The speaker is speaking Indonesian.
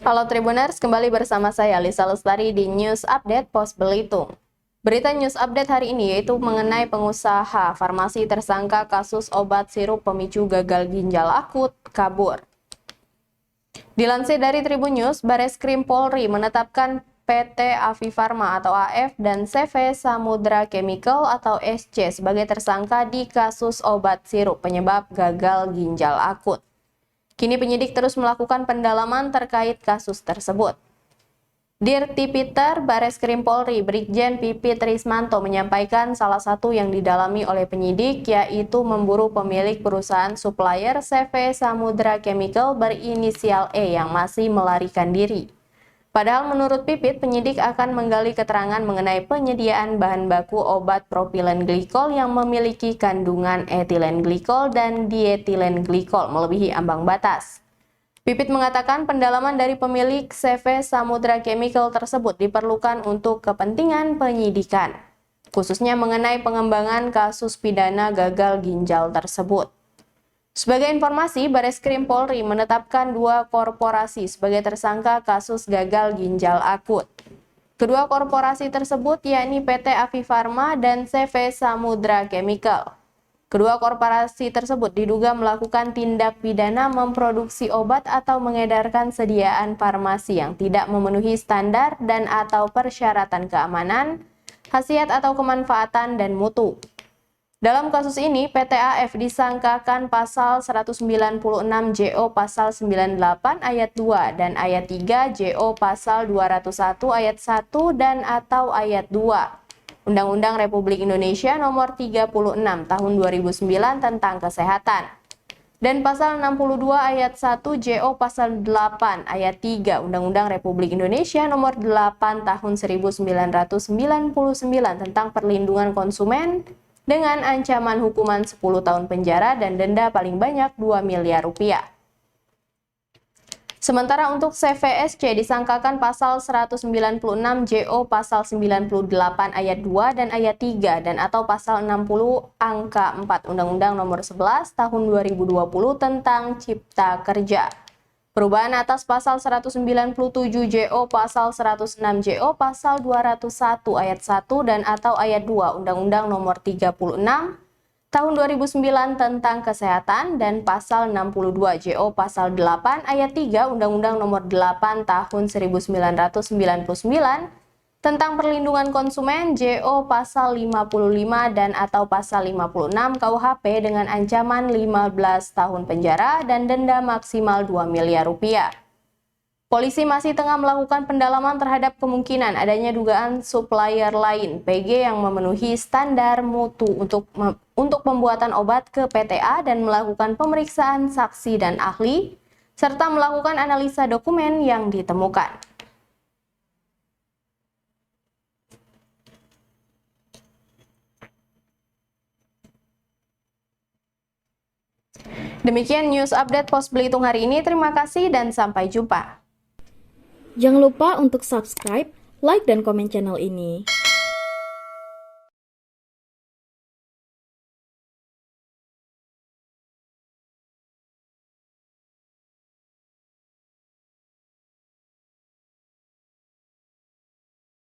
Halo Tribuners, kembali bersama saya Lisa Lestari di News Update Pos Belitung. Berita News Update hari ini yaitu mengenai pengusaha farmasi tersangka kasus obat sirup pemicu gagal ginjal akut kabur. Dilansir dari Tribun News, Bareskrim Polri menetapkan PT Afifarma atau AF dan CV Samudra Chemical atau SC sebagai tersangka di kasus obat sirup penyebab gagal ginjal akut. Kini penyidik terus melakukan pendalaman terkait kasus tersebut. Dirti Peter, Bareskrim Polri, Brigjen Pipit Rismanto menyampaikan salah satu yang didalami oleh penyidik yaitu memburu pemilik perusahaan supplier CV Samudra Chemical berinisial E yang masih melarikan diri. Padahal menurut Pipit, penyidik akan menggali keterangan mengenai penyediaan bahan baku obat propilen glikol yang memiliki kandungan etilen glikol dan dietilen glikol melebihi ambang batas. Pipit mengatakan pendalaman dari pemilik CV Samudra Chemical tersebut diperlukan untuk kepentingan penyidikan, khususnya mengenai pengembangan kasus pidana gagal ginjal tersebut. Sebagai informasi, Bareskrim Polri menetapkan 2 korporasi sebagai tersangka kasus gagal ginjal akut. Kedua korporasi tersebut yakni PT Afifarma dan CV Samudra Chemical. Kedua korporasi tersebut diduga melakukan tindak pidana memproduksi obat atau mengedarkan sediaan farmasi yang tidak memenuhi standar dan atau persyaratan keamanan, khasiat atau kemanfaatan dan mutu. Dalam kasus ini, PT AF disangkakan pasal 196 JO pasal 98 ayat 2 dan ayat 3 JO pasal 201 ayat 1 dan atau ayat 2 Undang-Undang Republik Indonesia Nomor 36 Tahun 2009 tentang Kesehatan dan pasal 62 ayat 1 JO pasal 8 ayat 3 Undang-Undang Republik Indonesia Nomor 8 Tahun 1999 tentang Perlindungan Konsumen dengan ancaman hukuman 10 tahun penjara dan denda paling banyak 2 miliar rupiah. Sementara untuk CVSC disangkakan pasal 196 JO pasal 98 ayat 2 dan ayat 3 dan atau pasal 60 angka 4 Undang-Undang Nomor 11 Tahun 2020 tentang Cipta Kerja. Perubahan atas pasal 197 JO pasal 106 JO pasal 201 ayat 1 dan atau ayat 2 Undang-Undang Nomor 36 Tahun 2009 tentang Kesehatan dan pasal 62 JO pasal 8 ayat 3 Undang-Undang Nomor 8 Tahun 1999 tentang Perlindungan Konsumen JO pasal 55 dan atau pasal 56 KUHP dengan ancaman 15 tahun penjara dan denda maksimal 2 miliar rupiah. Polisi masih tengah melakukan pendalaman terhadap kemungkinan adanya dugaan supplier lain PG yang memenuhi standar mutu untuk pembuatan obat ke PTA dan melakukan pemeriksaan saksi dan ahli serta melakukan analisa dokumen yang ditemukan. Demikian News Update Pos Belitung hari ini. Terima kasih dan sampai jumpa. Jangan lupa untuk subscribe, like, dan komen channel ini.